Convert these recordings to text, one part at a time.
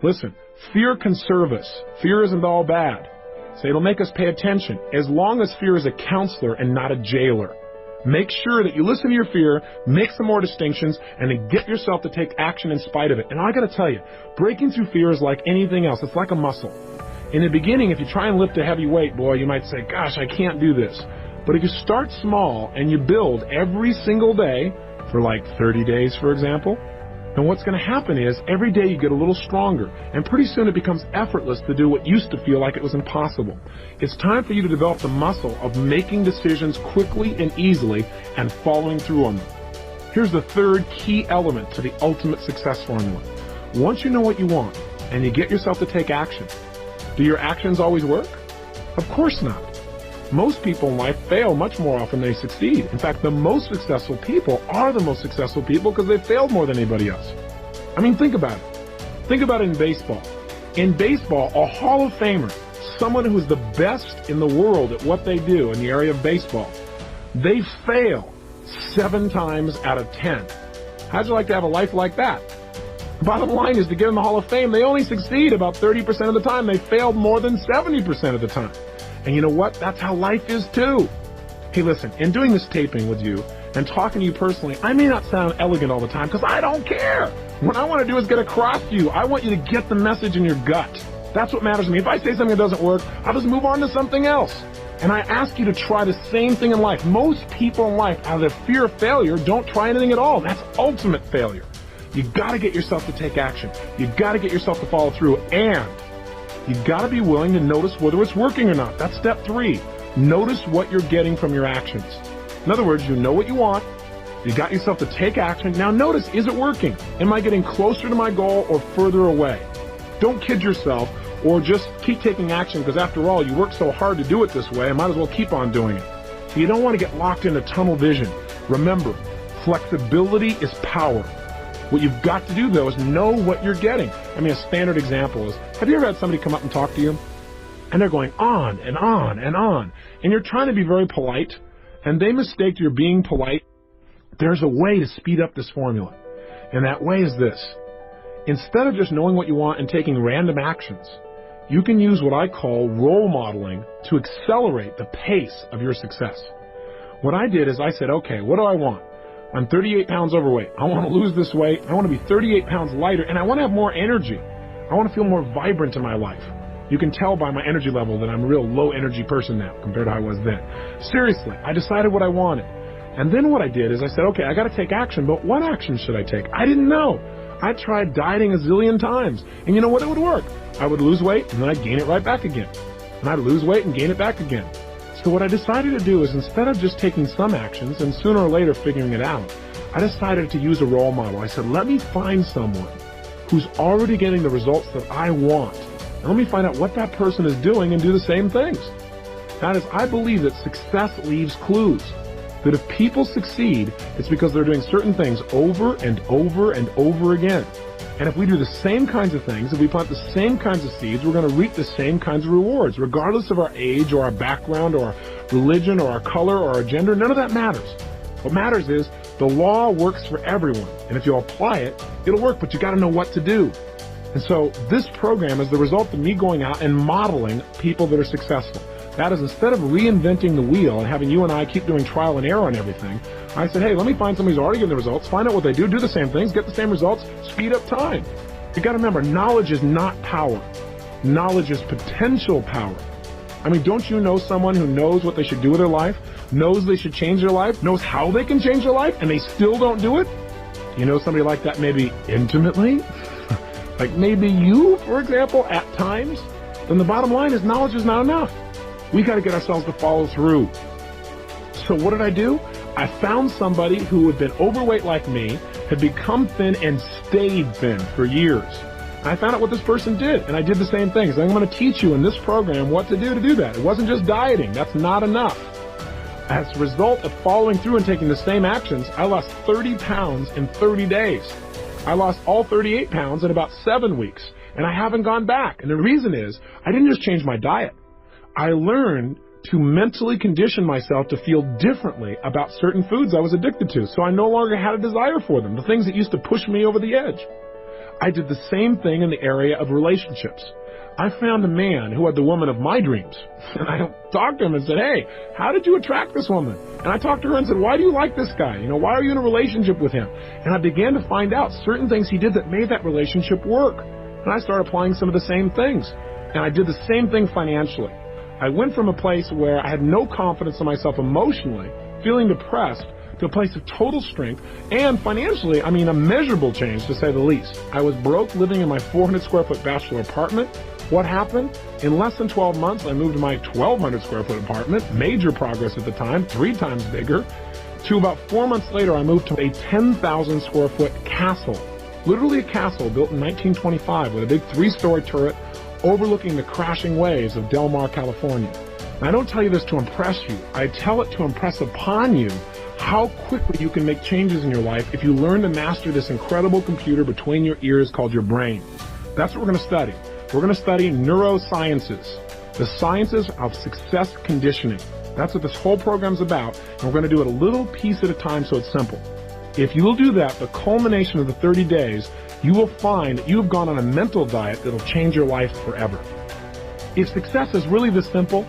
Listen, fear can serve us. Fear isn't all bad. So it'll make us pay attention, as long as fear is a counselor and not a jailer. Make sure that you listen to your fear, make some more distinctions, and then get yourself to take action in spite of it. And I got to tell you, breaking through fear is like anything else. It's like a muscle. In the beginning, if you try and lift a heavy weight, boy, you might say, gosh, I can't do this. But if you start small and you build every single day for like 30 days, for example, then what's going to happen is every day you get a little stronger, and pretty soon it becomes effortless to do what used to feel like it was impossible. It's time for you to develop the muscle of making decisions quickly and easily and following through on them. Here's the third key element to the ultimate success formula. Once you know what you want and you get yourself to take action, do your actions always work? Of course not. Most people in life fail much more often than they succeed. In fact, the most successful people are the most successful people because they failed more than anybody else. I mean, think about it. Think about it in baseball. In baseball, a Hall of Famer, someone who is the best in the world at what they do in the area of baseball, they fail 7 times out of 10. How'd you like to have a life like that? The bottom line is, to get in the Hall of Fame, they only succeed about 30% of the time. They failed more than 70% of the time. And you know what? That's how life is too. Hey, listen, in doing this taping with you and talking to you personally, I may not sound elegant all the time because I don't care. What I want to do is get across to you. I want you to get the message in your gut. That's what matters to me. If I say something that doesn't work, I'll just move on to something else. And I ask you to try the same thing in life. Most people in life, out of their fear of failure, don't try anything at all. That's ultimate failure. You got to get yourself to take action. You got to get yourself to follow through, and you got to be willing to notice whether it's working or not. That's step 3. Notice what you're getting from your actions. In other words, you know what you want. You got yourself to take action. Now notice, is it working? Am I getting closer to my goal or further away? Don't kid yourself or just keep taking action, because after all, you work so hard to do it this way, I might as well keep on doing it. So you don't want to get locked into tunnel vision. Remember, flexibility is power. What you've got to do, though, is know what you're getting. I mean, a standard example is, have you ever had somebody come up and talk to you? And they're going on and on and on. And you're trying to be very polite, and they mistake you're being polite. There's a way to speed up this formula. And that way is this. Instead of just knowing what you want and taking random actions, you can use what I call role modeling to accelerate the pace of your success. What I did is I said, okay, what do I want? I'm 38 pounds overweight. I want to lose this weight. I want to be 38 pounds lighter, and I want to have more energy. I want to feel more vibrant in my life. You can tell by my energy level that I'm a real low energy person now compared to how I was then. Seriously, I decided what I wanted. And then what I did is I said, okay, I got to take action, but what action should I take? I didn't know. I tried dieting a zillion times, and you know what? It would work. I would lose weight, and then I'd gain it right back again. And I'd lose weight and gain it back again. So what I decided to do is, instead of just taking some actions and sooner or later figuring it out, I decided to use a role model. I said, let me find someone who's already getting the results that I want. And let me find out what that person is doing and do the same things. That is, I believe that success leaves clues. That if people succeed, it's because they're doing certain things over and over and over again. And if we do the same kinds of things, if we plant the same kinds of seeds, we're going to reap the same kinds of rewards, regardless of our age or our background or our religion or our color or our gender. None of that matters. What matters is the law works for everyone. And if you apply it, it'll work, but you got to know what to do. And so this program is the result of me going out and modeling people that are successful. That is, instead of reinventing the wheel and having you and I keep doing trial and error on everything, I said, hey, let me find somebody who's already getting the results, find out what they do the same things, get the same results, speed up time. You got to remember, knowledge is not power. Knowledge is potential power. I mean, don't you know someone who knows what they should do with their life, knows they should change their life, knows how they can change their life, and they still don't do it? You know somebody like that maybe intimately? Like maybe you, for example, at times? Then the bottom line is knowledge is not enough. We got to get ourselves to follow through. So what did I do? I found somebody who had been overweight like me, had become thin and stayed thin for years. I found out what this person did, and I did the same thing. So I'm going to teach you in this program what to do that. It wasn't just dieting. That's not enough. As a result of following through and taking the same actions, I lost 30 pounds in 30 days. I lost all 38 pounds in about 7 weeks, and I haven't gone back. And the reason is, I didn't just change my diet. I learned to mentally condition myself to feel differently about certain foods I was addicted to, so I no longer had a desire for them, the things that used to push me over the edge. I did the same thing in the area of relationships. I found a man who had the woman of my dreams. And I talked to him and said, hey, how did you attract this woman? And I talked to her and said, why do you like this guy? Why are you in a relationship with him? And I began to find out certain things he did that made that relationship work. And I started applying some of the same things. And I did the same thing financially. I went from a place where I had no confidence in myself emotionally, feeling depressed, to a place of total strength, and financially, a measurable change to say the least. I was broke, living in my 400 square foot bachelor apartment. What happened? In less than 12 months, I moved to my 1,200 square foot apartment, major progress at the time, 3 times bigger, to about 4 months later, I moved to a 10,000 square foot castle, literally a castle built in 1925 with a big 3-story turret overlooking the crashing waves of Del Mar, California. And I don't tell you this to impress you. I tell it to impress upon you how quickly you can make changes in your life if you learn to master this incredible computer between your ears called your brain. That's what we're going to study. We're going to study neurosciences, the sciences of success conditioning. That's what this whole program's about, and we're going to do it a little piece at a time so it's simple. If you will do that, the culmination of the 30 days, you will find that you have gone on a mental diet that will change your life forever. If success is really this simple,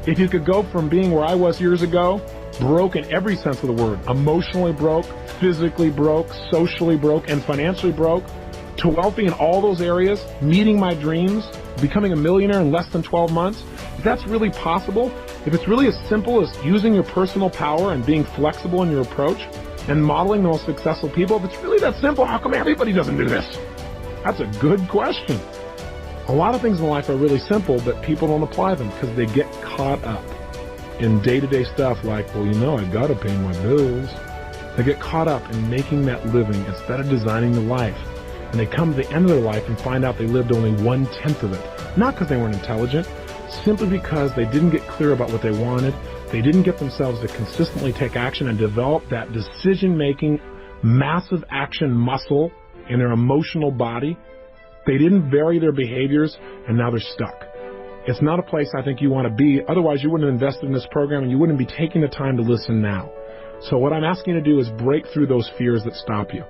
if you could go from being where I was years ago, broke in every sense of the word, emotionally broke, physically broke, socially broke, and financially broke, to wealthy in all those areas, meeting my dreams, becoming a millionaire in less than 12 months, if that's really possible, if it's really as simple as using your personal power and being flexible in your approach and modeling the most successful people, if it's really that simple, how come everybody doesn't do this? That's a good question. A lot of things in life are really simple, but people don't apply them because they get caught up in day-to-day stuff like, well, I gotta pay my bills. They get caught up in making that living instead of designing the life. And they come to the end of their life and find out they lived only 1/10 of it. Not because they weren't intelligent, simply because they didn't get clear about what they wanted. They didn't get themselves to consistently take action and develop that decision-making, massive action muscle in their emotional body. They didn't vary their behaviors, and now they're stuck. It's not a place I think you want to be. Otherwise, you wouldn't have invested in this program, and you wouldn't be taking the time to listen now. So what I'm asking you to do is break through those fears that stop you.